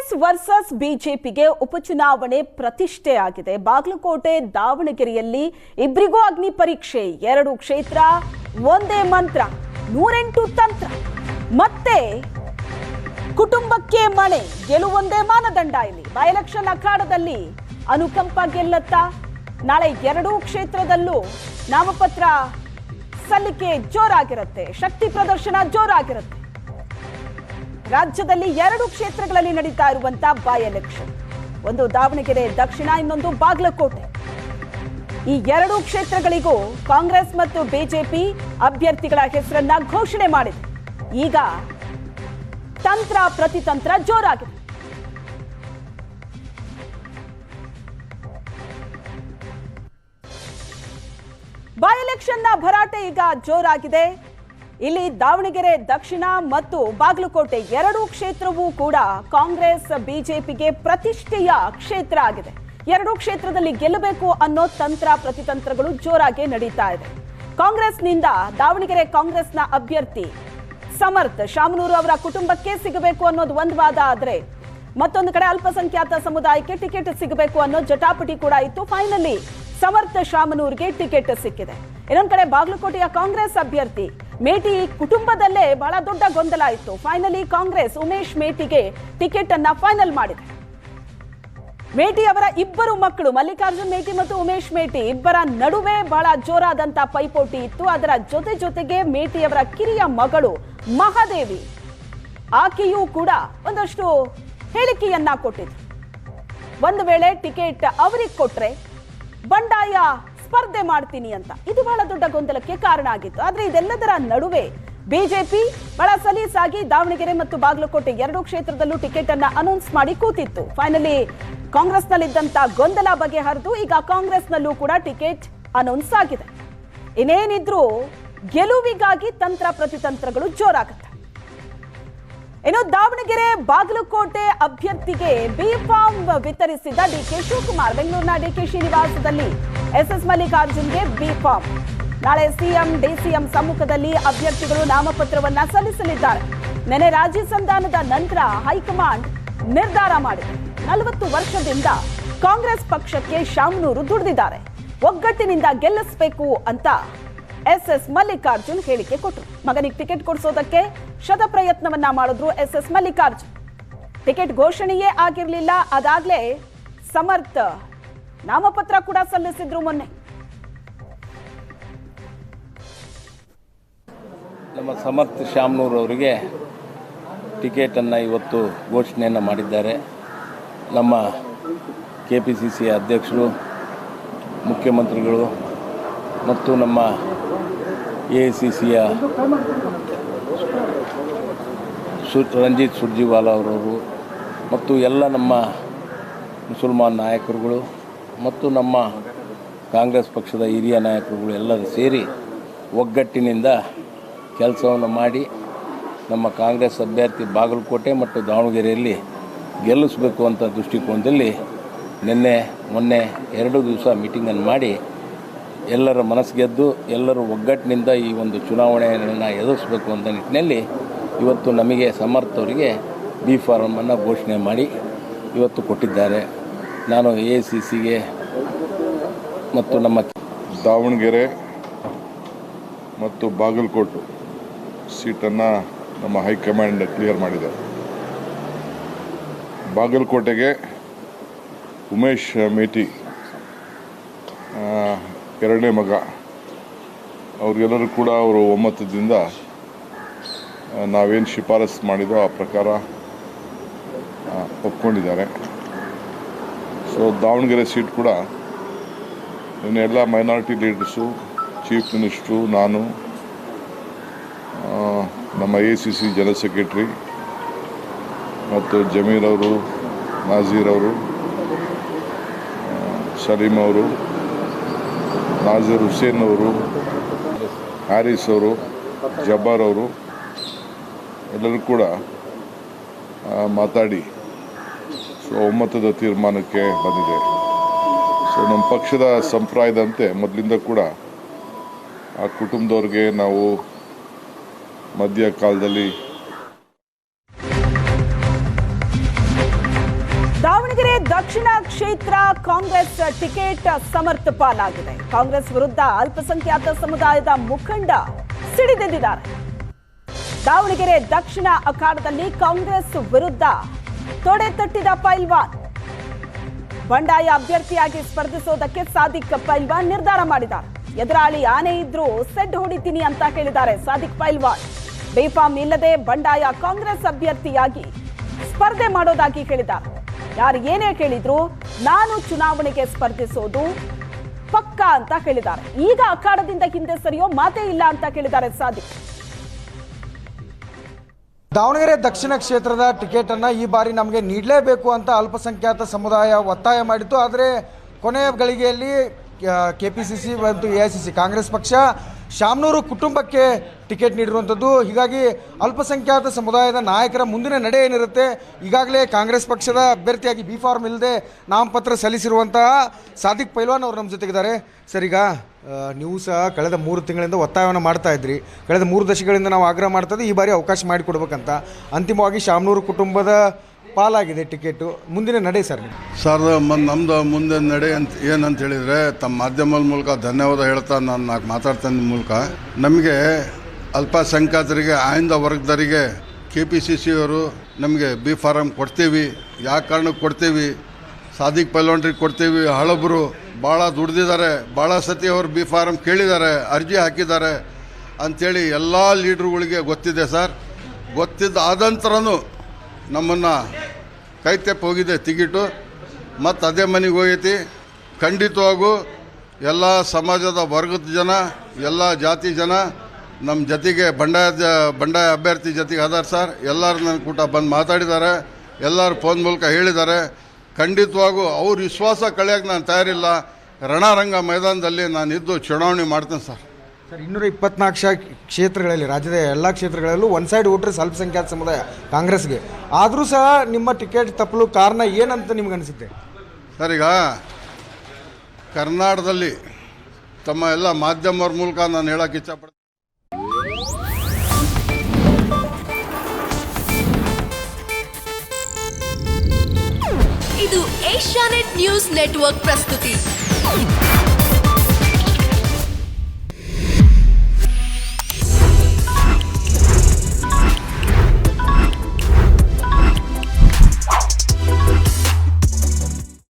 Congress versus ಬಿಜೆಪಿಗೆ ಉಪಚುನಾವಣೆ ಪ್ರತಿಷ್ಠೆ ಆಗಿದೆ. ಬಾಗಲಕೋಟೆ ದಾವಣಗೆರೆಯಲ್ಲಿ ಇಬ್ಬರಿಗೂ ಅಗ್ನಿ ಪರೀಕ್ಷೆ. 2 ಕ್ಷೇತ್ರ, ಒಂದೇ ಮಂತ್ರ, 108 ತಂತ್ರ. ಮತ್ತೆ ಕುಟುಂಬಕ್ಕೆ ಮಣೆ, ಗೆಲುವೊಂದೇ ಮಾನದಂಡ. ಇಲ್ಲಿ ಬೈ ಎಲೆಕ್ಷನ್ ಅಖಾಡದಲ್ಲಿ ಅನುಕಂಪ ಗೆಲ್ಲತ್ತಾ? ನಾಳೆ 2 ಕ್ಷೇತ್ರದಲ್ಲೂ ನಾಮಪತ್ರ ಸಲ್ಲಿಕೆ ಜೋರಾಗಿರುತ್ತೆ, ಶಕ್ತಿ ಪ್ರದರ್ಶನ ಜೋರಾಗಿರುತ್ತೆ. ರಾಜ್ಯದಲ್ಲಿ 2 ಕ್ಷೇತ್ರಗಳಲ್ಲಿ ನಡೀತಾ ಇರುವಂತಹ ಬೈ ಎಲೆಕ್ಷನ್, ಒಂದು ದಾವಣಗೆರೆ ದಕ್ಷಿಣ, ಇನ್ನೊಂದು ಬಾಗಲಕೋಟೆ. ಈ 2 ಕ್ಷೇತ್ರಗಳಿಗೂ ಕಾಂಗ್ರೆಸ್ ಮತ್ತು ಬಿಜೆಪಿ ಅಭ್ಯರ್ಥಿಗಳ ಹೆಸರನ್ನ ಘೋಷಣೆ ಮಾಡಿದೆ. ಈಗ ತಂತ್ರ ಪ್ರತಿತಂತ್ರ ಜೋರಾಗಿದೆ. ಬೈ ಎಲೆಕ್ಷನ್ನ ಭರಾಟೆ ಈಗ ಜೋರಾಗಿದೆ. ಇಲ್ಲಿ ದಾವಣಗೆರೆ ದಕ್ಷಿಣ ಮತ್ತು ಬಾಗಲಕೋಟೆ 2 ಕ್ಷೇತ್ರವೂ ಕೂಡ ಕಾಂಗ್ರೆಸ್ ಬಿಜೆಪಿಗೆ ಪ್ರತಿಷ್ಠೆಯ ಕ್ಷೇತ್ರ ಆಗಿದೆ. 2 ಕ್ಷೇತ್ರದಲ್ಲಿ ಗೆಲ್ಲಬೇಕು ಅನ್ನೋ ತಂತ್ರ ಪ್ರತಿತಂತ್ರಗಳು ಜೋರಾಗಿ ನಡೀತಾ ಇದೆ. ಕಾಂಗ್ರೆಸ್ನಿಂದ ದಾವಣಗೆರೆ ಕಾಂಗ್ರೆಸ್ನ ಅಭ್ಯರ್ಥಿ ಸಮರ್ಥ್ ಶಾಮನೂರು ಅವರ ಕುಟುಂಬಕ್ಕೆ ಸಿಗಬೇಕು ಅನ್ನೋದು ಒಂದು ವಾದ ಆದ್ರೆ, ಮತ್ತೊಂದು ಕಡೆ ಅಲ್ಪಸಂಖ್ಯಾತ ಸಮುದಾಯಕ್ಕೆ ಟಿಕೆಟ್ ಸಿಗಬೇಕು ಅನ್ನೋ ಜಟಾಪಟಿ ಕೂಡ ಇತ್ತು. ಫೈನಲಿ ಸಮರ್ಥ್ ಶಾಮನೂರ್ಗೆ ಟಿಕೆಟ್ ಸಿಕ್ಕಿದೆ. ಇನ್ನೊಂದು ಕಡೆ ಬಾಗಲಕೋಟೆಯ ಕಾಂಗ್ರೆಸ್ ಅಭ್ಯರ್ಥಿ ಮೇಟಿ ಕುಟುಂಬದಲ್ಲೇ ಬಹಳ ದೊಡ್ಡ ಗೊಂದಲ ಇತ್ತು. ಫೈನಲಿ ಕಾಂಗ್ರೆಸ್ ಉಮೇಶ್ ಮೇಟಿಗೆ ಟಿಕೆಟ್ ಅನ್ನ ಫೈನಲ್ ಮಾಡಿದೆ. ಮೇಟಿ ಅವರ 2 ಮಕ್ಕಳು ಮಲ್ಲಿಕಾರ್ಜುನ್ ಮೇಟಿ ಮತ್ತು ಉಮೇಶ್ ಮೇಟಿ ಇಬ್ಬರ ನಡುವೆ ಬಹಳ ಜೋರಾದಂತ ಪೈಪೋಟಿ ಇತ್ತು. ಅದರ ಜೊತೆಗೆ ಮೇಟಿಯವರ ಕಿರಿಯ ಮಗಳು ಮಹಾದೇವಿ, ಆಕೆಯೂ ಕೂಡ ಒಂದಷ್ಟು ಹೇಳಿಕೆಯನ್ನ ಕೊಟ್ಟಿದ್ರು. ಒಂದು ವೇಳೆ ಟಿಕೆಟ್ ಅವರಿಗೆ ಕೊಟ್ರೆ ಬಂಡಾಯ ಸ್ಪರ್ಧೆ ಮಾಡ್ತೀನಿ ಅಂತ. ಇದು ಬಹಳ ದೊಡ್ಡ ಗೊಂದಲಕ್ಕೆ ಕಾರಣ ಆಗಿತ್ತು. ಆದ್ರೆ ಇದೆಲ್ಲದರ ನಡುವೆ ಬಿಜೆಪಿ ಬಹಳ ಸಲೀಸಾಗಿ ದಾವಣಗೆರೆ ಮತ್ತು ಬಾಗಲಕೋಟೆ 2 ಕ್ಷೇತ್ರದಲ್ಲೂ ಟಿಕೆಟ್ ಅನ್ನ ಅನೌನ್ಸ್ ಮಾಡಿ ಕೂತಿತ್ತು. ಫೈನಲಿ ಕಾಂಗ್ರೆಸ್ನಲ್ಲಿದ್ದಂತ ಗೊಂದಲ ಬಗೆಹರಿದು ಈಗ ಕಾಂಗ್ರೆಸ್ನಲ್ಲೂ ಕೂಡ ಟಿಕೆಟ್ ಅನೌನ್ಸ್ ಆಗಿದೆ. ಇನ್ನೇನಿದ್ರು ಗೆಲುವಿಗಾಗಿ ತಂತ್ರ ಪ್ರತಿತಂತ್ರಗಳು ಜೋರಾಗುತ್ತೆ. ಇನ್ನು ದಾವಣಗೆರೆ ಬಾಗಲಕೋಟೆ ಅಭ್ಯರ್ಥಿಗೆ ಬಿ ಫಾರ್ಮ್ ವಿತರಿಸಿದ ಡಿಕೆ ಶಿವಕುಮಾರ್. ಬೆಂಗಳೂರಿನ ಡಿಕೆಶಿ ನಿವಾಸದಲ್ಲಿ ಎಸ್ಎಸ್ ಮಲ್ಲಿಕಾರ್ಜುನ್ಗೆ ಬಿ ಫಾರ್ಮ್. ನಾಳೆ ಸಿಎಂ ಡಿಸಿಎಂ ಸಮ್ಮುಖದಲ್ಲಿ ಅಭ್ಯರ್ಥಿಗಳು ನಾಮಪತ್ರವನ್ನ ಸಲ್ಲಿಸಲಿದ್ದಾರೆ. ನೆನೆ ರಾಜಿ ಸಂಧಾನದ ನಂತರ ಹೈಕಮಾಂಡ್ ನಿರ್ಧಾರ ಮಾಡಿದೆ. 40 ವರ್ಷದಿಂದ ಕಾಂಗ್ರೆಸ್ ಪಕ್ಷಕ್ಕೆ ಶಾಮನೂರು ದುಡಿದಿದ್ದಾರೆ, ಒಗ್ಗಟ್ಟಿನಿಂದ ಗೆಲ್ಲಿಸಬೇಕು ಅಂತ ಎಸ್ಎಸ್ ಮಲ್ಲಿಕಾರ್ಜುನ್ ಹೇಳಿಕೆ ಕೊಟ್ಟರು. ಮಗನಿಗೆ ಟಿಕೆಟ್ ಕೊಡಿಸೋದಕ್ಕೆ ಶತಪ್ರಯತ್ನವನ್ನ ಮಾಡಿದ್ರು ಎಸ್ಎಸ್ ಮಲ್ಲಿಕಾರ್ಜುನ್. ಟಿಕೆಟ್ ಘೋಷಣೆಯೇ ಆಗಿರಲಿಲ್ಲ. ಅದಾಗ್ಲೇ ಸಮರ್ಥ್ ನಾಮಪತ್ರ ಕೂಡ ಸಲ್ಲಿಸಿದ್ರು ಮೊನ್ನೆ. ನಮ್ಮ ಸಮರ್ಥ್ ಶಾಮನೂರು ಅವರಿಗೆ ಟಿಕೆಟನ್ನು ಇವತ್ತು ಘೋಷಣೆಯನ್ನು ಮಾಡಿದ್ದಾರೆ. ನಮ್ಮ ಕೆಪಿಸಿಸಿ ಅಧ್ಯಕ್ಷರು, ಮುಖ್ಯಮಂತ್ರಿಗಳು ಮತ್ತು ನಮ್ಮ ಎಐಸಿಸಿಯ ರಂಜಿತ್ ಸುರ್ಜಿವಾಲಾ ಅವರವರು ಮತ್ತು ಎಲ್ಲ ನಮ್ಮ ಮುಸಲ್ಮಾನ್ ನಾಯಕರುಗಳು ಮತ್ತು ನಮ್ಮ ಕಾಂಗ್ರೆಸ್ ಪಕ್ಷದ ಹಿರಿಯ ನಾಯಕರುಗಳು ಎಲ್ಲರೂ ಸೇರಿ ಒಗ್ಗಟ್ಟಿನಿಂದ ಕೆಲಸವನ್ನು ಮಾಡಿ ನಮ್ಮ ಕಾಂಗ್ರೆಸ್ ಅಭ್ಯರ್ಥಿ ಬಾಗಲಕೋಟೆ ಮತ್ತು ದಾವಣಗೆರೆಯಲ್ಲಿ ಗೆಲ್ಲಿಸಬೇಕು ಅಂತ ದೃಷ್ಟಿಕೋನದಲ್ಲಿ ಮೊನ್ನೆ 2 ದಿವಸ ಮೀಟಿಂಗನ್ನು ಮಾಡಿ ಎಲ್ಲರ ಮನಸ್ಸು ಗೆದ್ದು ಎಲ್ಲರೂ ಒಗ್ಗಟ್ಟಿನಿಂದ ಈ ಒಂದು ಚುನಾವಣೆಯನ್ನು ಎದುರಿಸಬೇಕು ಅಂತ ನಿಟ್ಟಿನಲ್ಲಿ ಇವತ್ತು ನಮಗೆ ಸಮರ್ಥ್ ಅವರಿಗೆ ಬಿ ಫಾರ್ಮನ್ನು ಘೋಷಣೆ ಮಾಡಿ ಇವತ್ತು ಕೊಟ್ಟಿದ್ದಾರೆ. ನಾನು ಎಐಸಿಸಿಗೆ ಮತ್ತು ನಮ್ಮ ದಾವಣಗೆರೆ ಮತ್ತು ಬಾಗಲಕೋಟೆ ಸೀಟನ್ನು ನಮ್ಮ ಹೈಕಮಾಂಡ್ ಕ್ಲಿಯರ್ ಮಾಡಿದೆ. ಬಾಗಲಕೋಟೆಗೆ ಉಮೇಶ್ ಮೇಟಿ 2ನೇ ಮಗ, ಅವ್ರಿಗೆಲ್ಲರೂ ಕೂಡ ಅವರು ಒಮ್ಮತದಿಂದ ನಾವೇನು ಶಿಫಾರಸು ಮಾಡಿದೋ ಆ ಪ್ರಕಾರ ಒಪ್ಕೊಂಡಿದ್ದಾರೆ. ಸೊ ದಾವಣಗೆರೆ ಸೀಟ್ ಕೂಡ ಎಲ್ಲ ಮೈನಾರಿಟಿ ಲೀಡರ್ಸು, ಚೀಫ್ ಮಿನಿಸ್ಟ್ರು, ನಾನು, ನಮ್ಮ ಎಐಸಿಸಿ ಜನರಲ್ ಸೆಕ್ರೆಟರಿ ಮತ್ತು ಜಮೀರ್ ಅವರು, ನಾಜೀರ್ ಅವರು, ಸಲೀಂ ಅವರು, ನಾಜೀರ್ ಹುಸೇನ್ ಅವರು, ಹ್ಯಾರಿಸ್ ಅವರು, ಜಬ್ಬಾರ್ ಅವರು ಎಲ್ಲರೂ ಕೂಡ ಮಾತಾಡಿ ಒಮ್ಮತದ ತೀರ್ಮಾನಕ್ಕೆ ಬಂದಿದೆ. ಸೊ ನಮ್ಮ ಪಕ್ಷದ ಸಂಪ್ರದಾಯದಂತೆ ಮೊದಲಿಂದ ಕೂಡ ಆ ಕುಟುಂಬದವ್ರಿಗೆ ನಾವು ಮಧ್ಯ ಕಾಲದಲ್ಲಿ ದಕ್ಷಿಣ ಕ್ಷೇತ್ರ ಕಾಂಗ್ರೆಸ್ ಟಿಕೆಟ್ ಸಮರ್ಥ ಪಾಲಾಗಿದೆ. ಕಾಂಗ್ರೆಸ್ ವಿರುದ್ಧ ಅಲ್ಪಸಂಖ್ಯಾತ ಸಮುದಾಯದ ಮುಖಂಡ ಸಿಡಿದೆದ್ದಿದ್ದಾರೆ. ದಾವಣಗೆರೆ ದಕ್ಷಿಣ ಅಖಾಡದಲ್ಲಿ ಕಾಂಗ್ರೆಸ್ ವಿರುದ್ಧ ತೊಡೆ ತಟ್ಟಿದ ಪೈಲ್ವಾನ್. ಬಂಡಾಯ ಅಭ್ಯರ್ಥಿಯಾಗಿ ಸ್ಪರ್ಧಿಸೋದಕ್ಕೆ ಸಾದಿಕ್ ಪೈಲ್ವಾನ್ ನಿರ್ಧಾರ ಮಾಡಿದ್ದಾರೆ. ಎದುರಾಳಿ ಆನೆ ಇದ್ರೂ ಸೆಡ್ ಹೊಡಿತೀನಿ ಅಂತ ಹೇಳಿದ್ದಾರೆ ಸಾದಿಕ್ ಪೈಲ್ವಾನ್. ಬೇಫಾಮ್ ಇಲ್ಲದೆ ಬಂಡಾಯ ಕಾಂಗ್ರೆಸ್ ಅಭ್ಯರ್ಥಿಯಾಗಿ ಸ್ಪರ್ಧೆ ಮಾಡೋದಾಗಿ ಹೇಳಿದ್ದಾರೆ. ಯಾರು ಏನೇ ಕೇಳಿದ್ರು ನಾನು ಚುನಾವಣೆಗೆ ಸ್ಪರ್ಧಿಸೋದು ಪಕ್ಕ ಅಂತ ಹೇಳಿದ್ದಾರೆ. ಈಗ ಅಖಾಡದಿಂದ ಹಿಂದೆ ಸರಿಯೋ ಮಾತೇ ಇಲ್ಲ ಅಂತ ಹೇಳಿದ್ದಾರೆ ಸಾದಿಕ್. ದಾವಣಗೆರೆ ದಕ್ಷಿಣ ಕ್ಷೇತ್ರದ ಟಿಕೆಟನ್ನು ಈ ಬಾರಿ ನಮಗೆ ನೀಡಲೇಬೇಕು ಅಂತ ಅಲ್ಪಸಂಖ್ಯಾತ ಸಮುದಾಯ ಒತ್ತಾಯ ಮಾಡಿತ್ತು. ಆದರೆ ಕೊನೆಯ ಗಳಿಗೆಯಲ್ಲಿ KPCC ಮತ್ತು AICC ಕಾಂಗ್ರೆಸ್ ಪಕ್ಷ ಶಾಮನೂರು ಕುಟುಂಬಕ್ಕೆ ಟಿಕೆಟ್ ನೀಡಿರುವಂಥದ್ದು. ಹೀಗಾಗಿ ಅಲ್ಪಸಂಖ್ಯಾತ ಸಮುದಾಯದ ನಾಯಕರ ಮುಂದಿನ ನಡೆ ಏನಿರುತ್ತೆ, ಈಗಾಗಲೇ ಕಾಂಗ್ರೆಸ್ ಪಕ್ಷದ ಅಭ್ಯರ್ಥಿಯಾಗಿ ಬಿ ಫಾರ್ಮ್ ಇಲ್ಲದೆ ನಾಮಪತ್ರ ಸಲ್ಲಿಸಿರುವಂತಹ ಸಾದಿಕ್ ಪೈಲ್ವಾನ್ ಅವರು ನಮ್ಮ ಜೊತೆಗಿದ್ದಾರೆ. ಸರ್, ಈಗ ನೀವು ಸಹ ಕಳೆದ 3 ತಿಂಗಳಿಂದ ಒತ್ತಾಯವನ್ನು ಮಾಡ್ತಾ ಇದ್ರಿ. ಕಳೆದ 3 ದಶಕಗಳಿಂದ ನಾವು ಆಗ್ರಹ ಮಾಡ್ತಾ ಇದ್ದೀವಿ ಈ ಬಾರಿ ಅವಕಾಶ ಮಾಡಿಕೊಡ್ಬೇಕಂತ. ಅಂತಿಮವಾಗಿ ಶಾಮನೂರು ಕುಟುಂಬದ ಪಾಲಾಗಿದೆ ಟಿಕೆಟು. ಮುಂದಿನ ನಡೆ ಸರ್ ನಮ್ಮದು ಮುಂದೆ ನಡೆ ಅಂತ ಏನಂತ ಹೇಳಿದರೆ, ತಮ್ಮ ಮಾಧ್ಯಮದ ಮೂಲಕ ಧನ್ಯವಾದ ಹೇಳ್ತಾ ನಾನು ಮಾತಾಡ್ತಾ ಇದ್ದ ಮೂಲಕ ನಮಗೆ ಅಲ್ಪಸಂಖ್ಯಾತರಿಗೆ ಆಯ್ದ ವರ್ಗದವರಿಗೆ KPCC ಅವರು ನಮಗೆ ಬಿ ಫಾರಮ್ ಕೊಡ್ತೀವಿ. ಯಾವ ಕಾರಣಕ್ಕೆ ಕೊಡ್ತೀವಿ? ಸಾದಿಕ್ ಪೈಲ್ವಾನ್ರಿಗೆ ಕೊಡ್ತೀವಿ. ಹಳಬರು ಭಾಳ ದುಡ್ದಿದ್ದಾರೆ, ಭಾಳ ಸತಿ ಅವರು ಬಿ ಫಾರಮ್ ಕೇಳಿದ್ದಾರೆ, ಅರ್ಜಿ ಹಾಕಿದ್ದಾರೆ ಅಂಥೇಳಿ ಎಲ್ಲ ಲೀಡ್ರುಗಳಿಗೆ ಗೊತ್ತಿದೆ ಸರ್. ಗೊತ್ತಿದ್ದ ಆದಂತರನೂ ನಮ್ಮನ್ನು ಕೈ ತೆಪ್ಪ ಹೋಗಿದೆ ಟಿಕೆಟು. ಮತ್ತು ಅದೇ ಮನೆಗೆ ಹೋಗೈತಿ. ಖಂಡಿತವಾಗೂ ಎಲ್ಲ ಸಮಾಜದ ವರ್ಗದ ಜನ, ಎಲ್ಲ ಜಾತಿ ಜನ ನಮ್ಮ ಜೊತೆಗೆ ಬಂಡಾಯ ಅಭ್ಯರ್ಥಿ ಜೊತೆಗೆ ಅದಾರ ಸರ್. ಎಲ್ಲರೂ ನನ್ನ ಕೂಟ ಬಂದು ಮಾತಾಡಿದ್ದಾರೆ, ಎಲ್ಲರೂ ಫೋನ್ ಮೂಲಕ ಹೇಳಿದ್ದಾರೆ. ಖಂಡಿತವಾಗೂ ಅವ್ರ ವಿಶ್ವಾಸ ಕಳೆಯೋಕ್ಕೆ ನಾನು ತಯಾರಿಲ್ಲ. ರಣರಂಗ ಮೈದಾನದಲ್ಲಿ ನಾನು ಇದ್ದು ಚುನಾವಣೆ ಮಾಡ್ತೇನೆ ಸರ್. 224 ಕ್ಷೇತ್ರಗಳಲ್ಲಿ, ರಾಜ್ಯದ ಎಲ್ಲ ಕ್ಷೇತ್ರಗಳಲ್ಲೂ ಒನ್ ಸೈಡ್ ವೋಟರ್ಸ್ ಅಲ್ಪಸಂಖ್ಯಾತ ಸಮುದಾಯ ಕಾಂಗ್ರೆಸ್ಗೆ. ಆದರೂ ಸಹ ನಿಮ್ಮ ಟಿಕೆಟ್ ತಪ್ಪಲು ಕಾರಣ ಏನಂತ ನಿಮ್ಗೆ ಅನಿಸುತ್ತೆ ಸರ್? ಈಗ ಕರ್ನಾಟಕದಲ್ಲಿ ತಮ್ಮ ಎಲ್ಲ ಮಾಧ್ಯಮರ ಮೂಲಕ ನಾನು ಹೇಳೋಕ್ಕೆ ಇಷ್ಟಪಡ್ತೀನಿ. ಇದು ಏಷ್ಯಾನೆಟ್ ನ್ಯೂಸ್ ನೆಟ್ವರ್ಕ್ ಪ್ರಸ್ತುತಿ.